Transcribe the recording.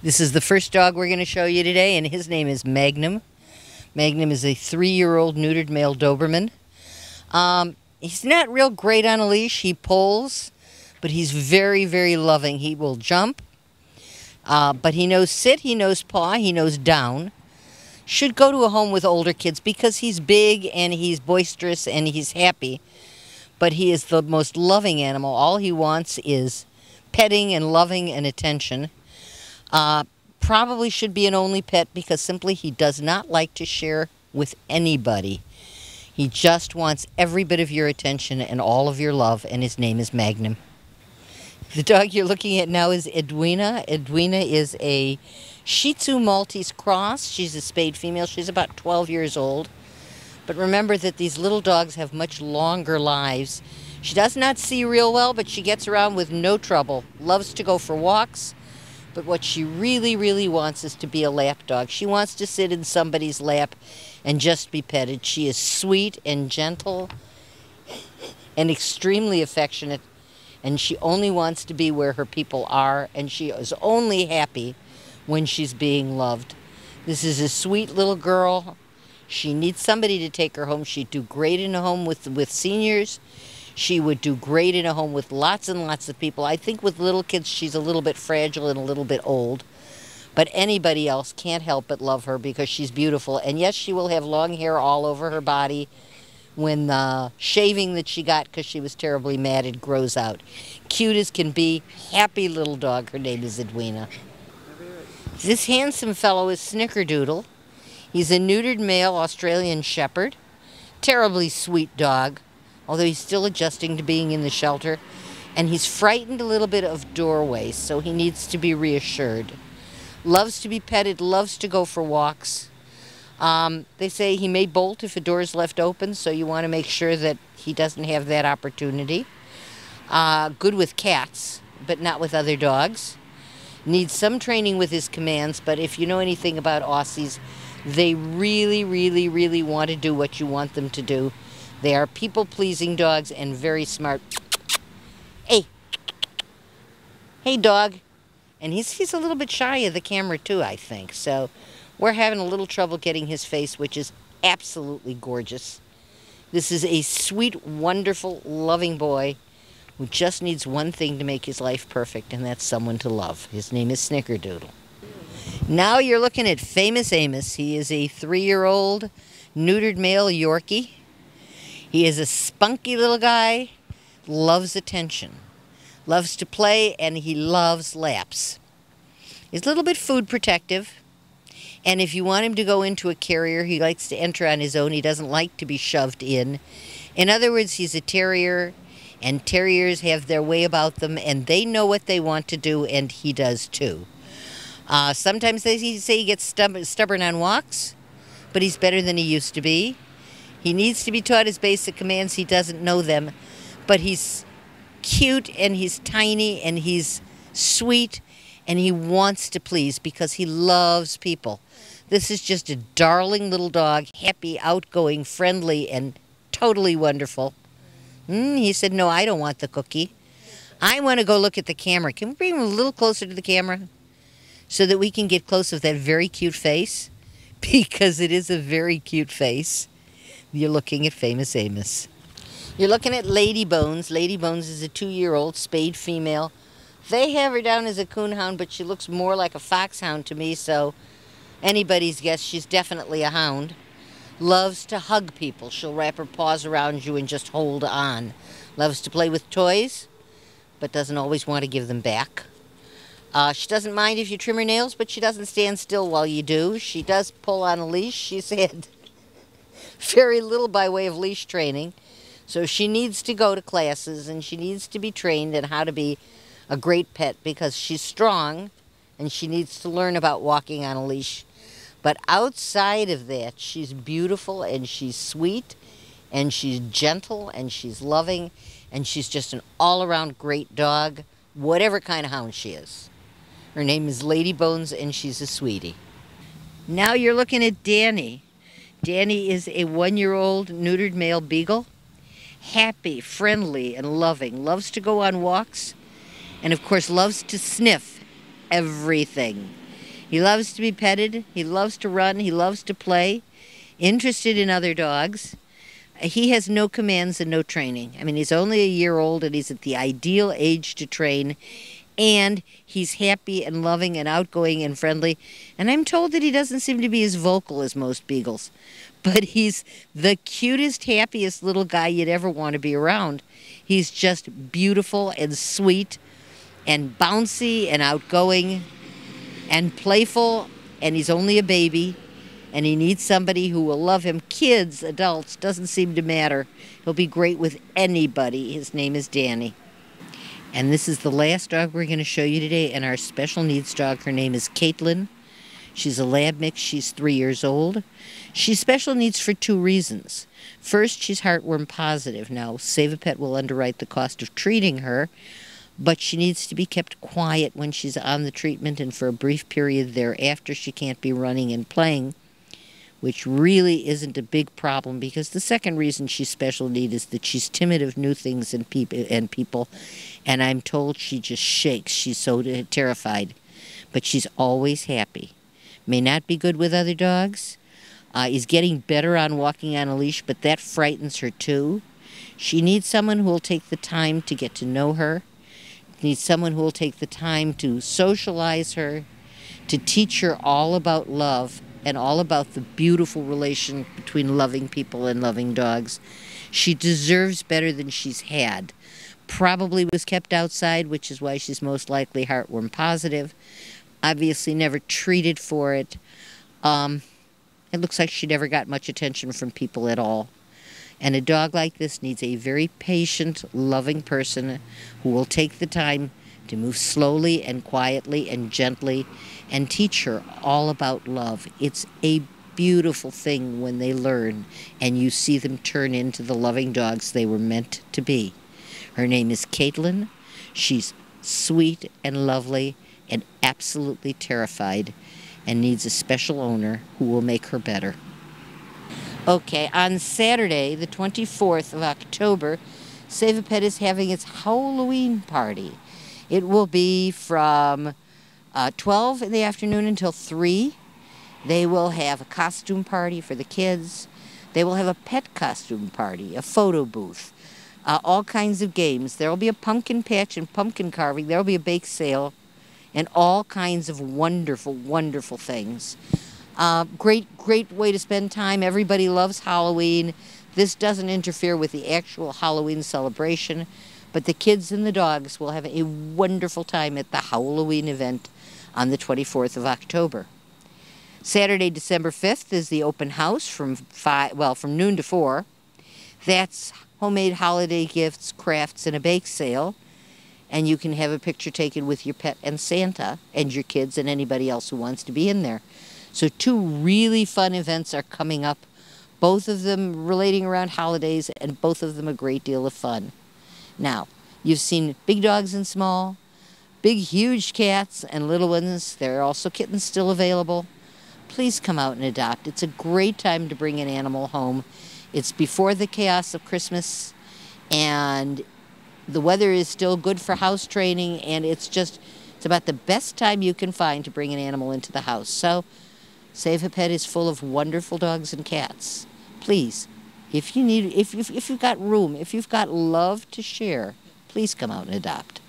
This is the first dog we're going to show you today, and his name is Magnum. Magnum is a 3-year-old neutered male Doberman. He's not real great on a leash. He pulls, but he's very, very loving. He will jump, but he knows sit, he knows paw, he knows down. Should go to a home with older kids because he's big and he's boisterous and he's happy. But he is the most loving animal. All he wants is petting and loving and attention. Probably should be an only pet because simply he does not like to share with anybody. He just wants every bit of your attention and all of your love, and his name is Magnum. The dog you're looking at now is Edwina. Edwina is a Shih Tzu Maltese cross. She's a spayed female. She's about 12 years old. But remember that these little dogs have much longer lives. She does not see real well, but she gets around with no trouble. Loves to go for walks. But what she really, really wants is to be a lap dog. She wants to sit in somebody's lap and just be petted. She is sweet and gentle and extremely affectionate. And she only wants to be where her people are. And she is only happy when she's being loved. This is a sweet little girl. She needs somebody to take her home. She'd do great in a home with seniors. She would do great in a home with lots and lots of people. I think with little kids, she's a little bit fragile and a little bit old. But anybody else can't help but love her because she's beautiful. And yes, she will have long hair all over her body when the shaving that she got because she was terribly matted grows out. Cute as can be. Happy little dog. Her name is Edwina. This handsome fellow is Snickerdoodle. He's a neutered male Australian Shepherd. Terribly sweet dog, although he's still adjusting to being in the shelter. And he's frightened a little bit of doorways, so he needs to be reassured. Loves to be petted, loves to go for walks. They say he may bolt if a door is left open, so you want to make sure that he doesn't have that opportunity. Good with cats, but not with other dogs. Needs some training with his commands, but if you know anything about Aussies, they really, really, really want to do what you want them to do. They are people-pleasing dogs and very smart. Hey. Hey, dog. And he's a little bit shy of the camera, too, I think. So we're having a little trouble getting his face, which is absolutely gorgeous. This is a sweet, wonderful, loving boy who just needs one thing to make his life perfect, and that's someone to love. His name is Snickerdoodle. Now you're looking at famous Amos. He is a 3-year-old neutered male Yorkie. He is a spunky little guy, loves attention, loves to play, and he loves laps. He's a little bit food protective, and if you want him to go into a carrier, he likes to enter on his own. He doesn't like to be shoved in. In other words, he's a terrier, and terriers have their way about them, and they know what they want to do, and he does too. Sometimes they say he gets stubborn on walks, but he's better than he used to be. He needs to be taught his basic commands. He doesn't know them, but he's cute and he's tiny and he's sweet and he wants to please because he loves people. This is just a darling little dog, happy, outgoing, friendly, and totally wonderful. He said, no, I don't want the cookie. I want to go look at the camera. Can we bring him a little closer to the camera so that we can get close with that very cute face? Because it is a very cute face. You're looking at famous Amos. You're looking at Lady Bones. Lady Bones is a 2-year-old spayed female. They have her down as a coonhound, but she looks more like a foxhound to me, so anybody's guess, she's definitely a hound. Loves to hug people. She'll wrap her paws around you and just hold on. Loves to play with toys, but doesn't always want to give them back. She doesn't mind if you trim her nails, but she doesn't stand still while you do. She does pull on a leash. She's had very little by way of leash training. So she needs to go to classes and she needs to be trained in how to be a great pet because she's strong and she needs to learn about walking on a leash. But outside of that, she's beautiful and she's sweet and she's gentle and she's loving and she's just an all-around great dog, whatever kind of hound she is. Her name is Lady Bones and she's a sweetie. Now you're looking at Danny. Danny is a 1-year-old neutered male beagle. Happy, friendly, and loving. Loves to go on walks. And, of course, loves to sniff everything. He loves to be petted. He loves to run. He loves to play. Interested in other dogs. He has no commands and no training. I mean, he's only a year old and he's at the ideal age to train. And he's happy and loving and outgoing and friendly. And I'm told that he doesn't seem to be as vocal as most beagles. But he's the cutest, happiest little guy you'd ever want to be around. He's just beautiful and sweet and bouncy and outgoing and playful. And he's only a baby. And he needs somebody who will love him. Kids, adults, doesn't seem to matter. He'll be great with anybody. His name is Danny. And this is the last dog we're going to show you today, and our special needs dog. Her name is Kaitlyn. She's a lab mix. She's 3 years old. She's special needs for 2 reasons. First, she's heartworm positive. Now, Save a Pet will underwrite the cost of treating her, but she needs to be kept quiet when she's on the treatment, and for a brief period thereafter she can't be running and playing, which really isn't a big problem, because the second reason she's special need is that she's timid of new things and people, and I'm told she just shakes. She's so terrified, but she's always happy. May not be good with other dogs. Is getting better on walking on a leash, but that frightens her too. She needs someone who will take the time to get to know her, needs someone who will take the time to socialize her, to teach her all about love, and all about the beautiful relation between loving people and loving dogs. She deserves better than she's had. Probably was kept outside, which is why she's most likely heartworm positive. Obviously never treated for it. It looks like she never got much attention from people at all. And a dog like this needs a very patient, loving person who will take the time to move slowly and quietly and gently and teach her all about love. It's a beautiful thing when they learn and you see them turn into the loving dogs they were meant to be. Her name is Kaitlyn. She's sweet and lovely and absolutely terrified and needs a special owner who will make her better. Okay, on Saturday, the 24th of October, Save a Pet is having its Halloween party. It will be from 12 in the afternoon until 3. They will have a costume party for the kids. They will have a pet costume party, a photo booth, all kinds of games. There will be a pumpkin patch and pumpkin carving. There will be a bake sale and all kinds of wonderful, wonderful things. Great way to spend time. Everybody loves Halloween. This doesn't interfere with the actual Halloween celebration, but the kids and the dogs will have a wonderful time at the Halloween event on the 24th of October. Saturday, December 5th is the open house from noon to 4. That's homemade holiday gifts, crafts, and a bake sale. And you can have a picture taken with your pet and Santa and your kids and anybody else who wants to be in there. So 2 really fun events are coming up, both of them relating around holidays and both of them a great deal of fun. Now, you've seen big dogs and small, big huge cats and little ones. There are also kittens still available. Please come out and adopt. It's a great time to bring an animal home. It's before the chaos of Christmas, and the weather is still good for house training, and it's about the best time you can find to bring an animal into the house. So, Save a Pet is full of wonderful dogs and cats. Please, if you've got room, if you've got love to share, please come out and adopt.